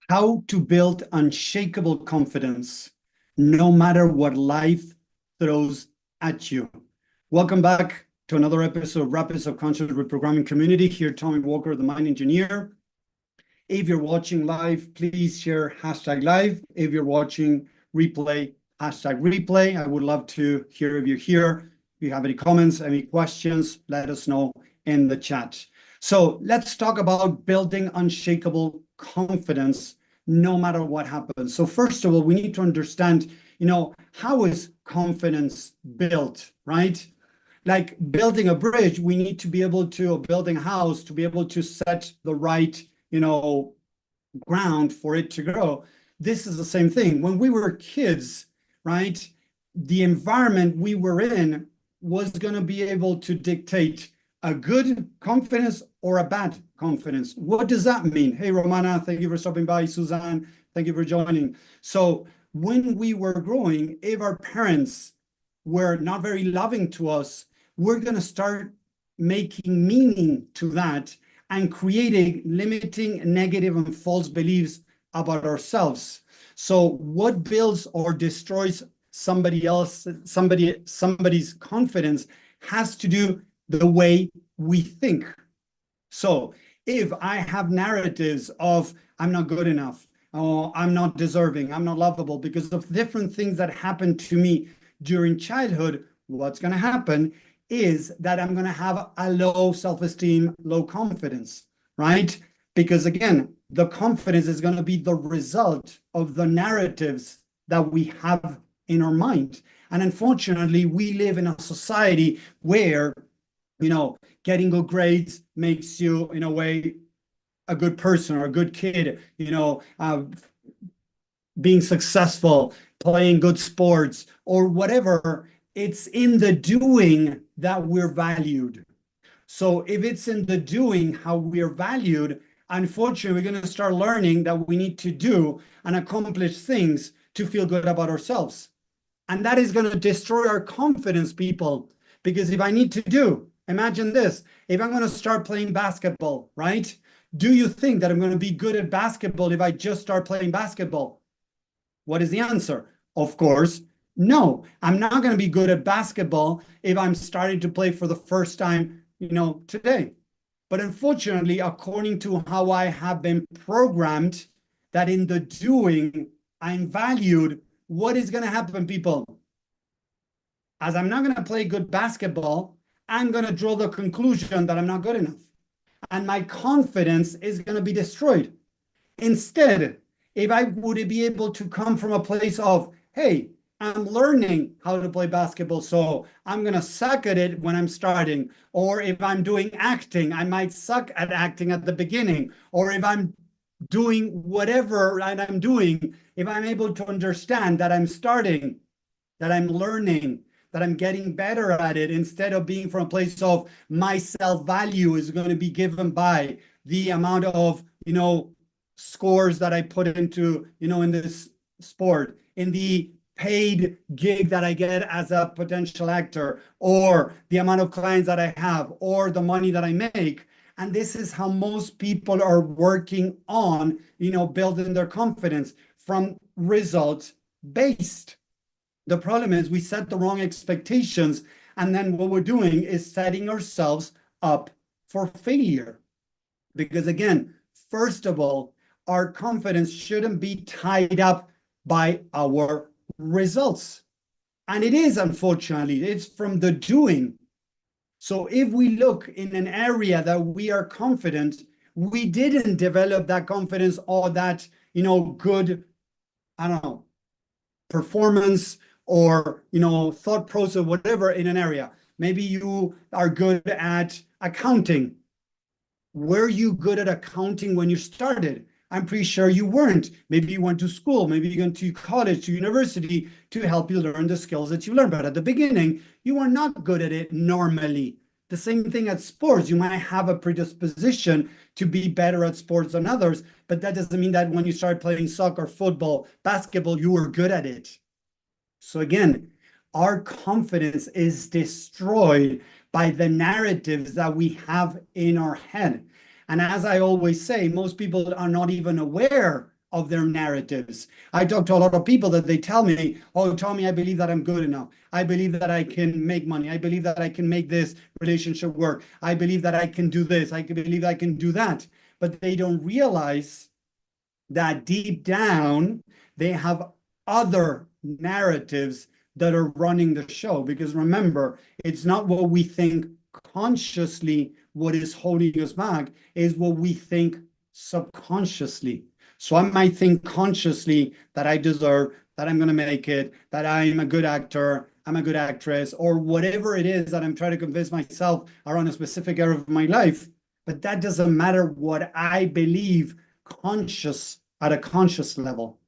How to build unshakable confidence no matter what life throws at you. Welcome back to another episode of Rapid Subconscious Reprogramming Community. Here, Tommy Walker, the Mind Engineer. If you're watching live, please share #live. If you're watching replay, #replay. I would love to hear if you're here. If you have any comments, any questions, let us know in the chat. So let's talk about building unshakable confidence no matter what happens. So first of all, we need to understand, how is confidence built, right? Like building a bridge, we need to be able to, building a house, to be able to set the right, ground for it to grow. This is the same thing. When we were kids, right, the environment we were in was going to be able to dictate a good confidence or a bad confidence. What does that mean? Hey, Romana, thank you for stopping by. Suzanne, thank you for joining. So when we were growing, if our parents were not very loving to us, we're going to start making meaning to that and creating limiting, negative, and false beliefs about ourselves. So what builds or destroys somebody's confidence has to do the way we think. So if I have narratives of I'm not good enough, or I'm not deserving, I'm not lovable because of different things that happened to me during childhood, what's going to happen is that I'm going to have a low self-esteem, low confidence, right? Because again, the confidence is going to be the result of the narratives that we have in our mind. And unfortunately, we live in a society where, getting good grades makes you, in a way, a good person or a good kid, being successful, playing good sports, or whatever. It's in the doing that we're valued. So if it's in the doing how we're valued, unfortunately, we're going to start learning that we need to do and accomplish things to feel good about ourselves. And that is going to destroy our confidence, people. Because if I need to do, imagine this, if I'm going to start playing basketball, right? Do you think that I'm going to be good at basketball if I just start playing basketball? What is the answer? Of course, no. I'm not going to be good at basketball if I'm starting to play for the first time, today. But unfortunately, according to how I have been programmed, that in the doing, I'm valued, what is going to happen, people? As I'm not going to play good basketball, I'm going to draw the conclusion that I'm not good enough. And my confidence is going to be destroyed. Instead, if I would be able to come from a place of, hey, I'm learning how to play basketball, so I'm going to suck at it when I'm starting. Or if I'm doing acting, I might suck at acting at the beginning. Or if I'm doing whatever I'm doing, if I'm able to understand that I'm starting, that I'm learning, that I'm getting better at it, instead of being from a place of my self-value is going to be given by the amount of, scores that I put into, in this sport, in the paid gig that I get as a potential actor, or the amount of clients that I have, or the money that I make. And this is how most people are working on, building their confidence from results based. The problem is we set the wrong expectations, and then what we're doing is setting ourselves up for failure. Because again, first of all, our confidence shouldn't be tied up by our results. And it is, unfortunately, it's from the doing. So if we look in an area that we are confident, we didn't develop that confidence or that, good, performance or, thought process, whatever in an area. Maybe you are good at accounting. Were you good at accounting when you started? I'm pretty sure you weren't. Maybe you went to school, maybe you went to college, to university to help you learn the skills that you learned. But at the beginning, you were not good at it normally. The same thing at sports. You might have a predisposition to be better at sports than others, but that doesn't mean that when you start playing soccer, football, basketball, you were good at it. So again, our confidence is destroyed by the narratives that we have in our head. And as I always say, most people are not even aware of their narratives. I talk to a lot of people that they tell me, oh, Tommy, I believe that I'm good enough. I believe that I can make money. I believe that I can make this relationship work. I believe that I can do this. I believe I can do that. But they don't realize that deep down, they have other narratives that are running the show. Because remember, it's not what we think consciously, what is holding us back, is what we think subconsciously. So I might think consciously that I deserve, that I'm going to make it, that I'm a good actor, I'm a good actress, or whatever it is that I'm trying to convince myself around a specific area of my life. But that doesn't matter what I believe conscious at a conscious level.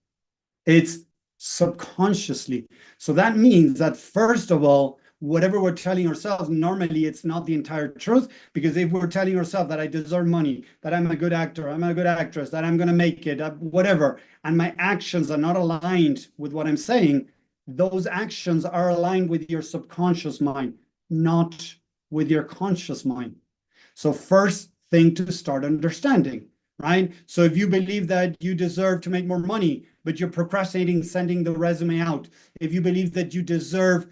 It's subconsciously. So that means that, first of all, whatever we're telling ourselves, normally it's not the entire truth, because if we're telling ourselves that I deserve money, that I'm a good actor, I'm a good actress, that I'm going to make it, whatever, and my actions are not aligned with what I'm saying, those actions are aligned with your subconscious mind, not with your conscious mind. So first thing to start understanding, right? So if you believe that you deserve to make more money, but you're procrastinating sending the resume out, if you believe that you deserve,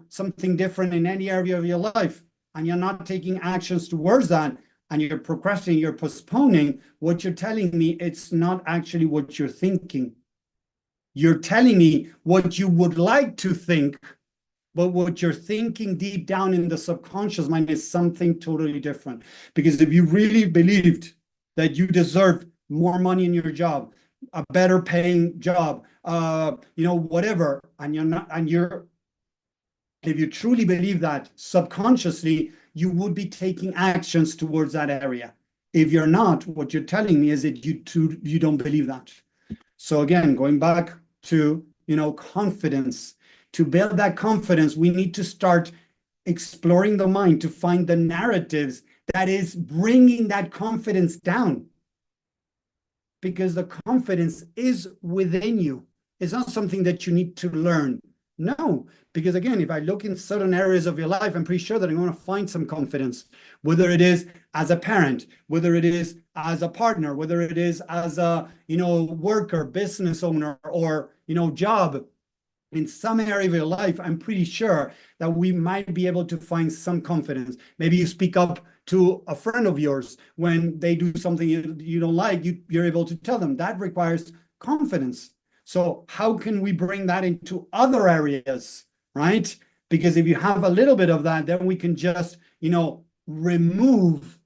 something different in any area of your life, and you're not taking actions towards that, and you're procrastinating, you're postponing, what you're telling me, it's not actually what you're thinking. You're telling me what you would like to think, but what you're thinking deep down in the subconscious mind is something totally different. Because if you really believed that you deserve more money in your job, a better paying job, whatever, and you're not, and if you truly believe that subconsciously, you would be taking actions towards that area. If you're not, what you're telling me is that you don't believe that. So again, going back to, confidence. To build that confidence, we need to start exploring the mind to find the narratives that is bringing that confidence down. Because the confidence is within you. It's not something that you need to learn. No, because again, if I look in certain areas of your life, I'm pretty sure that I'm going to find some confidence, whether it is as a parent, whether it is as a partner, whether it is as a, worker, business owner, or, job. In some area of your life, I'm pretty sure that we might be able to find some confidence. Maybe you speak up to a friend of yours when they do something you don't like, you're able to tell them. That requires confidence. So how can we bring that into other areas, right? Because if you have a little bit of that, then we can just, remove,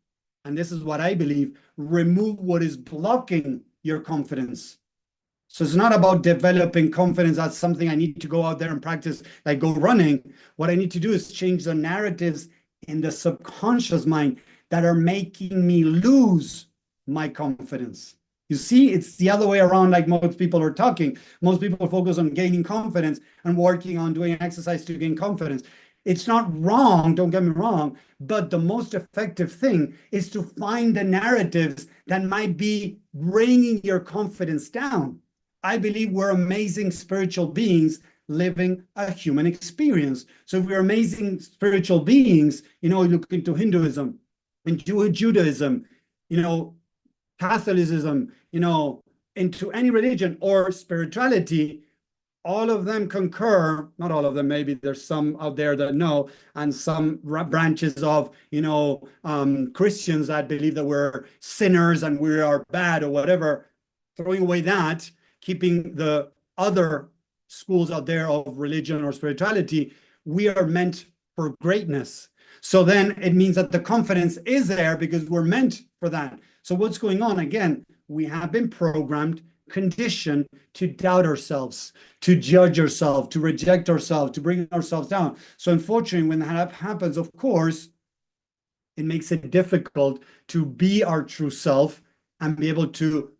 and this is what I believe, remove what is blocking your confidence. So it's not about developing confidence as something I need to go out there and practice, like go running. What I need to do is change the narratives in the subconscious mind that are making me lose my confidence. You see, it's the other way around, like most people are talking. Most people focus on gaining confidence and working on doing exercise to gain confidence. It's not wrong, don't get me wrong, but the most effective thing is to find the narratives that might be bringing your confidence down. I believe we're amazing spiritual beings living a human experience. So if we're amazing spiritual beings, look into Hinduism, and Judaism, Catholicism, into any religion or spirituality, all of them concur, not all of them, maybe there's some out there that know, and some branches of, Christians that believe that we're sinners and we are bad or whatever. Throwing away that, keeping the other schools out there of religion or spirituality, we are meant for greatness. So then it means that the confidence is there because we're meant for that. So what's going on? Again, we have been programmed, conditioned to doubt ourselves, to judge ourselves, to reject ourselves, to bring ourselves down. So unfortunately, when that happens, of course, it makes it difficult to be our true self and be able to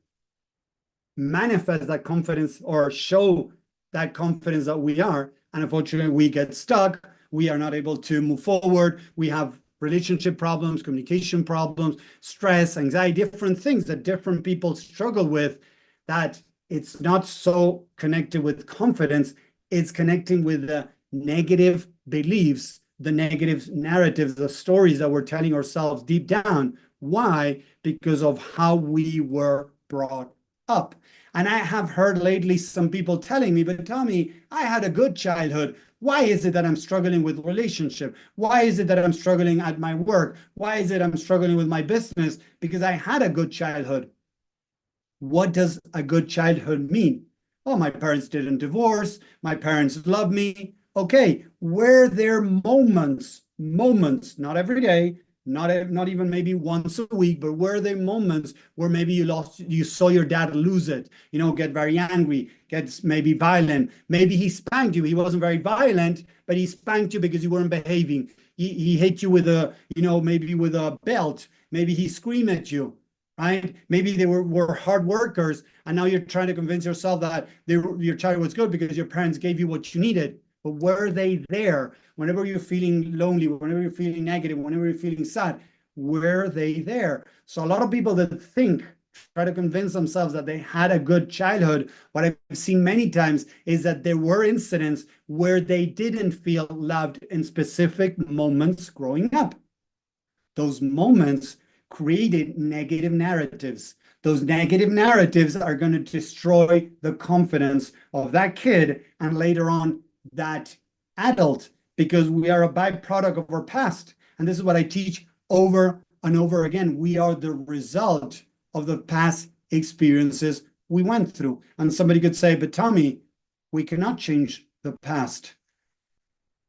manifest that confidence or show that confidence that we are. And unfortunately, we get stuck. We are not able to move forward. We have relationship problems, communication problems, stress, anxiety, different things that different people struggle with, that it's not so connected with confidence. It's connecting with the negative beliefs, the negative narratives, the stories that we're telling ourselves deep down. Why? Because of how we were brought up. And I have heard lately some people telling me, but Tommy, I had a good childhood. Why is it that I'm struggling with relationship? Why is it that I'm struggling at my work? Why is it I'm struggling with my business? Because I had a good childhood. What does a good childhood mean? Oh, my parents didn't divorce. My parents love me. Okay, were there moments, not every day, not even maybe once a week, but were there moments where maybe you saw your dad lose it, get very angry, get maybe violent. Maybe he spanked you. He wasn't very violent, but he spanked you because you weren't behaving. He hit you with maybe with a belt. Maybe he screamed at you, right? Maybe they were hard workers, and now you're trying to convince yourself that your child was good because your parents gave you what you needed. But were they there whenever you're feeling lonely, whenever you're feeling negative, whenever you're feeling sad? Were they there? So a lot of people that try to convince themselves that they had a good childhood. What I've seen many times is that there were incidents where they didn't feel loved in specific moments growing up. Those moments created negative narratives. Those negative narratives are going to destroy the confidence of that kid and later on that adult, because we are a byproduct of our past. And this is what I teach over and over again. We are the result of the past experiences we went through. And somebody could say, but Tommy, we cannot change the past.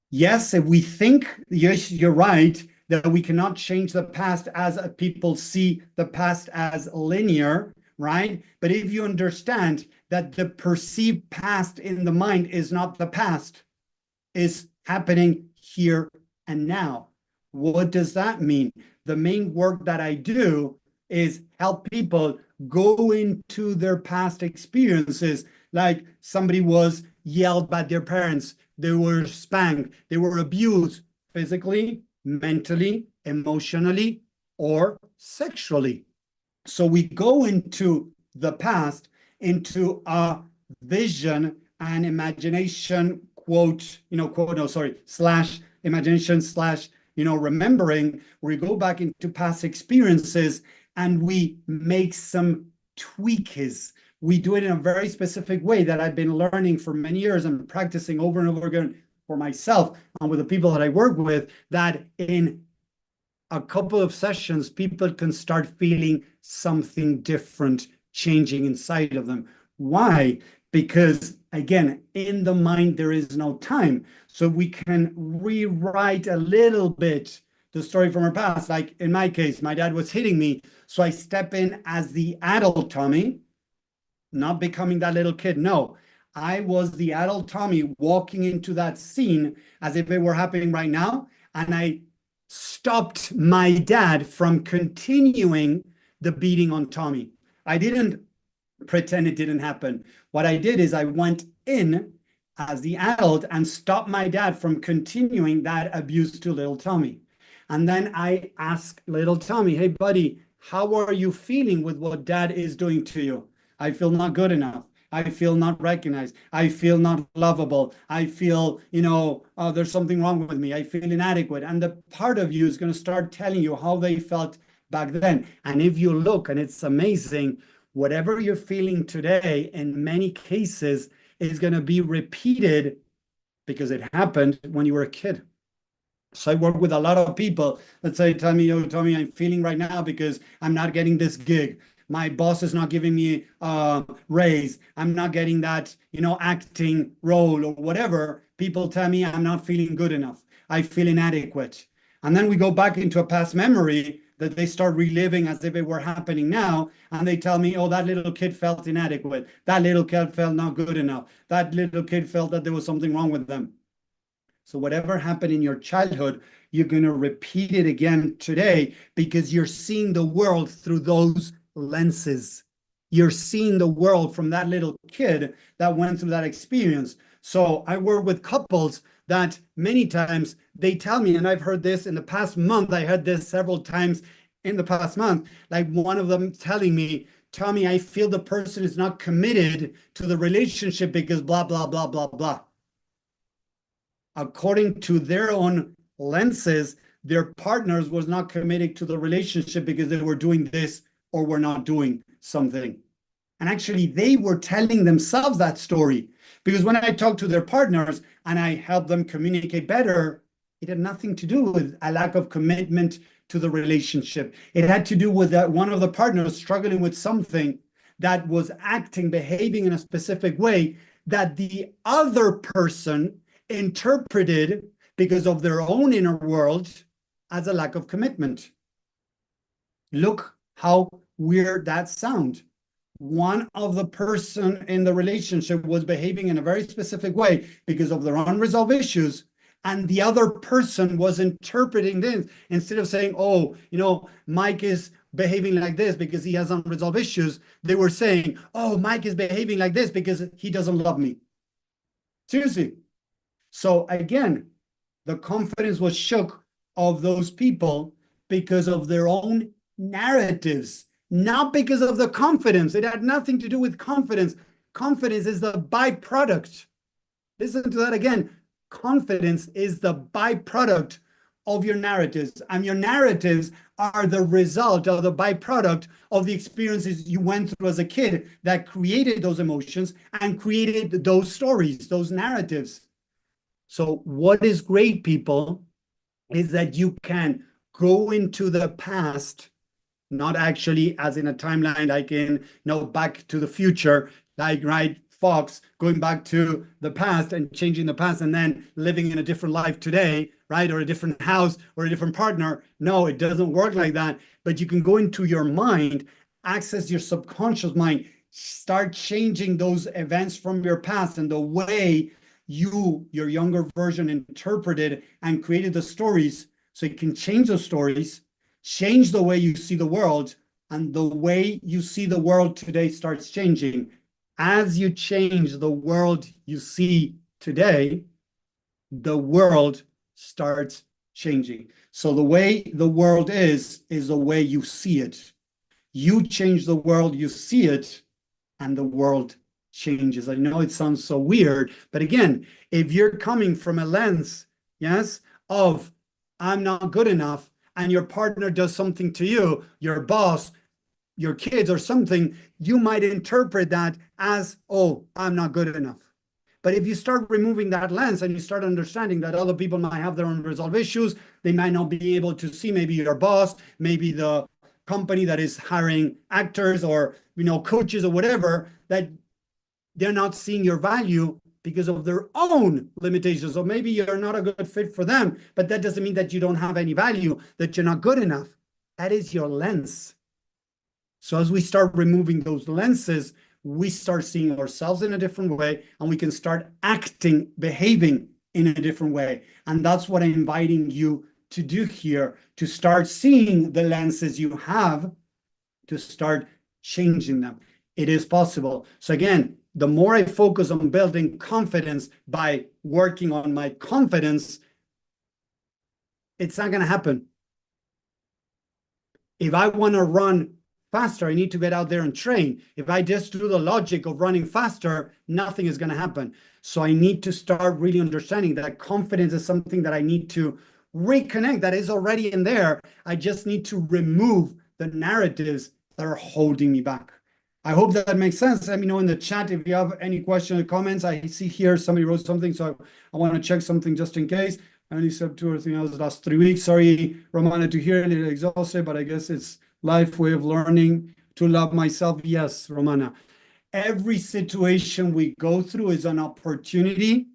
Yes, if we think, yes, you're right, that we cannot change the past as people see the past as linear, right? But if you understand that the perceived past in the mind is not the past, is happening here and now. What does that mean? The main work that I do is help people go into their past experiences, like somebody was yelled by their parents, they were spanked, they were abused physically, mentally, emotionally, or sexually. So we go into the past, into a vision and imagination, slash imagination slash, remembering, where we go back into past experiences and we make some tweaks. We do it in a very specific way that I've been learning for many years and practicing over and over again for myself and with the people that I work with, that in a couple of sessions, people can start feeling something different changing inside of them. Why? Because again, in the mind, there is no time. So we can rewrite a little bit the story from our past. Like in my case, my dad was hitting me. So I step in as the adult Tommy, not becoming that little kid. No, I was the adult Tommy walking into that scene as if it were happening right now. And I stopped my dad from continuing the beating on Tommy. I didn't pretend it didn't happen. What I did is I went in as the adult and stopped my dad from continuing that abuse to little Tommy. And then I asked little Tommy, hey, buddy, how are you feeling with what dad is doing to you? I feel not good enough. I feel not recognized. I feel not lovable. I feel, there's something wrong with me. I feel inadequate. And the part of you is going to start telling you how they felt back then. And if you look, and it's amazing, whatever you're feeling today, in many cases, is going to be repeated because it happened when you were a kid. So I work with a lot of people that say, tell me, Tommy, I'm feeling right now because I'm not getting this gig. My boss is not giving me a raise. I'm not getting that, acting role or whatever. People tell me I'm not feeling good enough. I feel inadequate. And then we go back into a past memory that they start reliving as if it were happening now. And they tell me, oh, that little kid felt inadequate. That little kid felt not good enough. That little kid felt that there was something wrong with them. So whatever happened in your childhood, you're going to repeat it again today because you're seeing the world through those lenses. You're seeing the world from that little kid that went through that experience. So I work with couples that many times they tell me, and I've heard this in the past month, I heard this several times in the past month, like one of them telling me, Tommy, I feel the person is not committed to the relationship because blah, blah, blah, blah, blah. According to their own lenses, their partners was not committed to the relationship because they were doing this or were not doing something. And actually, they were telling themselves that story. Because when I talked to their partners and I helped them communicate better, it had nothing to do with a lack of commitment to the relationship. It had to do with one of the partners struggling with something that was acting, behaving in a specific way that the other person interpreted because of their own inner world as a lack of commitment. Look how weird that sounds. One of the person in the relationship was behaving in a very specific way because of their unresolved issues, and the other person was interpreting this instead of saying, oh, Mike is behaving like this because he has unresolved issues. They were saying, oh, Mike is behaving like this because he doesn't love me. Seriously. So again, the confidence was shook of those people because of their own narratives, not because of the confidence. It had nothing to do with confidence. Confidence is the byproduct. Listen to that again. Confidence is the byproduct of your narratives, and your narratives are the result of the byproduct of the experiences you went through as a kid that created those emotions and created those stories, those narratives. So what is great, people, is that you can go into the past, not actually as in a timeline like in Back to the Future, like Fox going back to the past and changing the past and then living in a different life today, right? Or a different house or a different partner. No, it doesn't work like that. But you can go into your mind, access your subconscious mind, start changing those events from your past and the way your younger version interpreted and created the stories. So you can change those stories, change the way you see the world, and the way you see the world today starts changing. As you change the world you see today, the world starts changing. So the way the world is the way you see it. You change the world, you see it, and the world changes. I know it sounds so weird, but again, if you're coming from a lens, yes, of I'm not good enough, and your partner does something to you, your boss, your kids or something, you might interpret that as, oh, I'm not good enough. But if you start removing that lens and you start understanding that other people might have their unresolved issues, they might not be able to see maybe your boss, maybe the company that is hiring actors or coaches or whatever, that they're not seeing your value because of their own limitations. Or maybe you're not a good fit for them, but that doesn't mean that you don't have any value, that you're not good enough. That is your lens. So as we start removing those lenses, we start seeing ourselves in a different way, and we can start acting, behaving in a different way. And that's what I'm inviting you to do here, to start seeing the lenses you have, to start changing them. It is possible. So again, the more I focus on building confidence by working on my confidence, it's not going to happen. If I want to run faster, I need to get out there and train. If I just do the logic of running faster, nothing is going to happen. So I need to start really understanding that confidence is something that I need to reconnect, that is already in there. I just need to remove the narratives that are holding me back. I hope that makes sense. Let me know in the chat if you have any questions or comments. I see here somebody wrote something, so I want to check something just in case. I only slept 2 or 3 hours the last 3 weeks. Sorry, Romana, to hear it, exhausted, but I guess it's life way of learning to love myself. Yes, Romana. Every situation we go through is an opportunity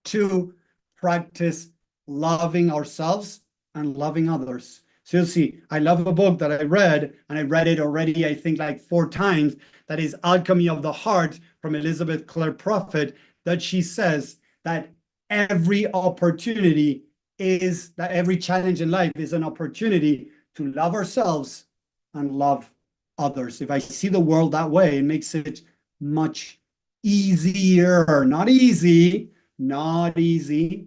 to practice loving ourselves and loving others. So you'll see, I love a book that I read, and I read it already, I think like 4 times, that is Alchemy of the Heart from Elizabeth Clare Prophet, that she says that every opportunity is, that every challenge in life is an opportunity to love ourselves and love others. If I see the world that way, it makes it much easier. Not easy,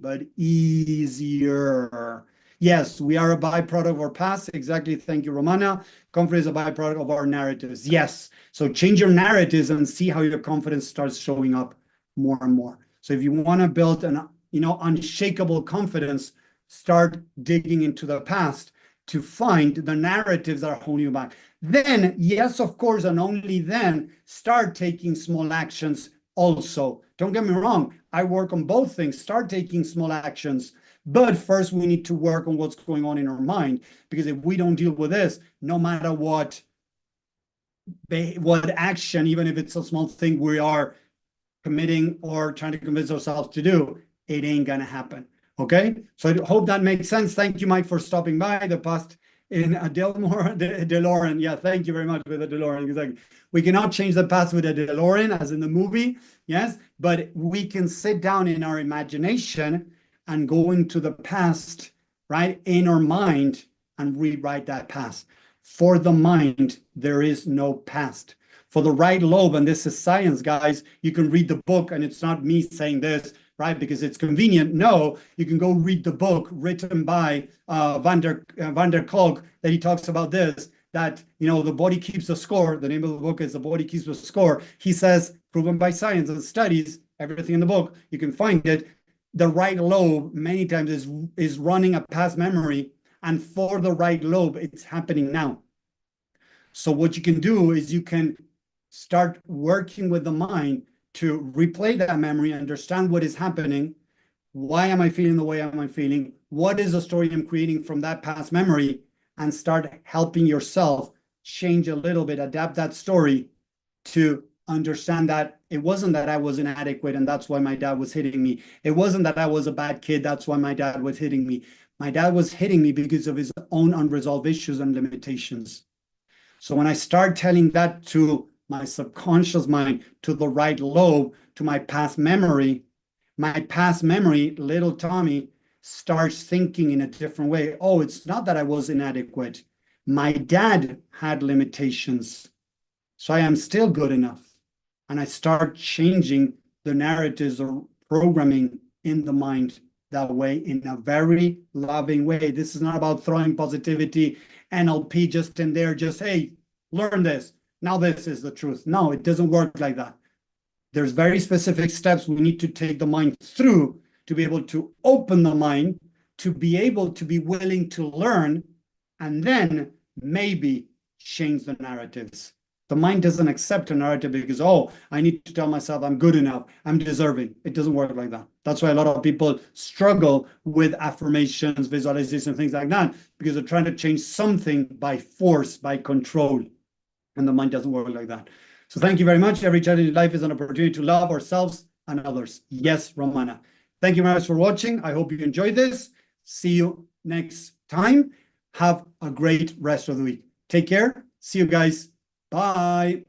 but easier. Yes, we are a byproduct of our past. Exactly. Thank you, Romana. Confidence is a byproduct of our narratives. Yes. So change your narratives and see how your confidence starts showing up more and more. So if you want to build an, unshakable confidence, start digging into the past to find the narratives that are holding you back. Then, yes, of course, and only then start taking small actions also. Don't get me wrong, I work on both things. Start taking small actions. But first, we need to work on what's going on in our mind, because if we don't deal with this, no matter what action, even if it's a small thing we are committing or trying to convince ourselves to do, it ain't gonna happen. Okay, so I hope that makes sense. Thank you, Mike, for stopping by the past in a DeLorean. Yeah, thank you very much for the DeLorean. Exactly. We cannot change the past with a DeLorean, as in the movie, yes, but we can sit down in our imagination and go into the past, right, in our mind and rewrite that past. For the mind, there is no past. For the right lobe, and this is science, guys, you can read the book, and it's not me saying this, right, because it's convenient. No, you can go read the book written by Van der Kolk, that he talks about this, that, you know, the body keeps a score. The name of the book is The Body Keeps a Score. He says, proven by science and studies, everything in the book, you can find it. The right lobe many times is running a past memory, and for the right lobe, it's happening now. So what you can do is you can start working with the mind to replay that memory, understand what is happening. Why am I feeling the way I'm feeling? What is the story I'm creating from that past memory? And start helping yourself change a little bit, adapt that story to understand that it wasn't that I was inadequate and that's why my dad was hitting me. It wasn't that I was a bad kid, that's why my dad was hitting me. My dad was hitting me because of his own unresolved issues and limitations. So when I start telling that to my subconscious mind, to the right lobe, to my past memory, little Tommy starts thinking in a different way. Oh, it's not that I was inadequate. My dad had limitations, so I am still good enough. And I start changing the narratives or programming in the mind that way, in a very loving way. This is not about throwing positivity, NLP just in there, just, hey, learn this. Now this is the truth. No, it doesn't work like that. There's very specific steps we need to take the mind through to be able to open the mind, to be able to be willing to learn, and then maybe change the narratives. The mind doesn't accept a narrative because, oh, I need to tell myself I'm good enough, I'm deserving. It doesn't work like that. That's why a lot of people struggle with affirmations, visualization, things like that, because they're trying to change something by force, by control. And the mind doesn't work like that. So thank you very much. Every challenge in life is an opportunity to love ourselves and others. Yes, Romana. Thank you very much for watching. I hope you enjoyed this. See you next time. Have a great rest of the week. Take care. See you guys. Bye.